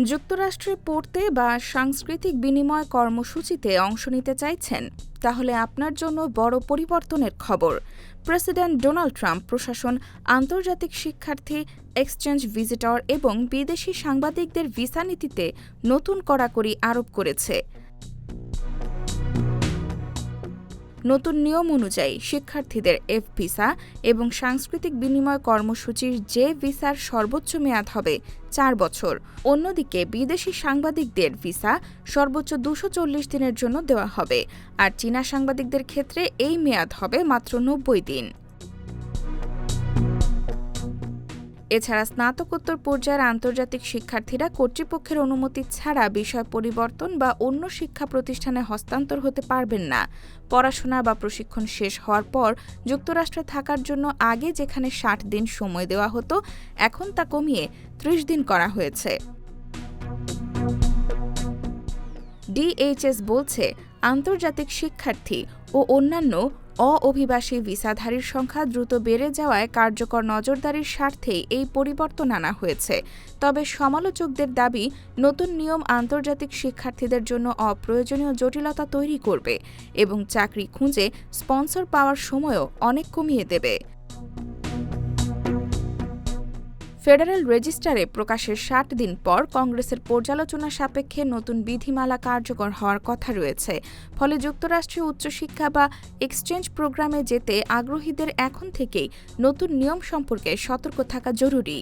যুক্তরাষ্ট্রে পড়তে বা সাংস্কৃতিক বিনিময় কর্মসূচিতে অংশ নিতে চাইছেন? তাহলে আপনার জন্য বড় পরিবর্তনের খবর। প্রেসিডেন্ট ডোনাল্ড ট্রাম্প প্রশাসন আন্তর্জাতিক শিক্ষার্থী, এক্সচেঞ্জ ভিজিটর এবং বিদেশি সাংবাদিকদের ভিসা নীতিতে নতুন কড়াকড়ি আরোপ করেছে। নতুন নিয়ম অনুযায়ী শিক্ষার্থীদের এফ ভিসা এবং সাংস্কৃতিক বিনিময় কর্মসূচির যে ভিসার সর্বোচ্চ মেয়াদ হবে 4 বছর। অন্যদিকে বিদেশি সাংবাদিকদের ভিসা সর্বোচ্চ 240 দিনের জন্য দেওয়া হবে, আর চীনা সাংবাদিকদের ক্ষেত্রে এই মেয়াদ হবে মাত্র 90 দিন। এছাড়া স্নাতকোত্তর পর্যায়ের আন্তর্জাতিক শিক্ষার্থীরা কর্তৃপক্ষের অনুমতি ছাড়া বিষয় পরিবর্তন বা অন্য শিক্ষা প্রতিষ্ঠানে হস্তান্তর হতে পারবেন না। পড়াশোনা বা প্রশিক্ষণ শেষ হওয়ার পর যুক্তরাষ্ট্রে থাকার জন্য আগে যেখানে 60 দিন সময় দেওয়া হতো, এখন তা কমিয়ে 30 দিন করা হয়েছে। ডিএইচএস বলছে, আন্তর্জাতিক শিক্ষার্থী ও অন্যান্য অভিবাসী ভিসাধারীর সংখ্যা দ্রুত বেড়ে যাওয়ায় কার্যকর নজরদারির স্বার্থেই এই পরিবর্তন আনা হয়েছে। তবে সমালোচকদের দাবি, নতুন নিয়ম আন্তর্জাতিক শিক্ষার্থীদের জন্য অপ্রয়োজনীয় জটিলতা তৈরি করবে এবং চাকরি খুঁজে স্পন্সর পাওয়ার সময়ও অনেক কমিয়ে দেবে। ফেডারেল রেজিস্টারে প্রকাশের 60 দিন পর কংগ্রেসের পর্যালোচনা সাপেক্ষে নতুন বিধিমালা কার্যকর হওয়ার কথা রয়েছে। ফলে যুক্তরাষ্ট্রীয় উচ্চশিক্ষা বা এক্সচেঞ্জ প্রোগ্রামে যেতে আগ্রহীদের এখন থেকেই নতুন নিয়ম সম্পর্কে সতর্ক থাকা জরুরি।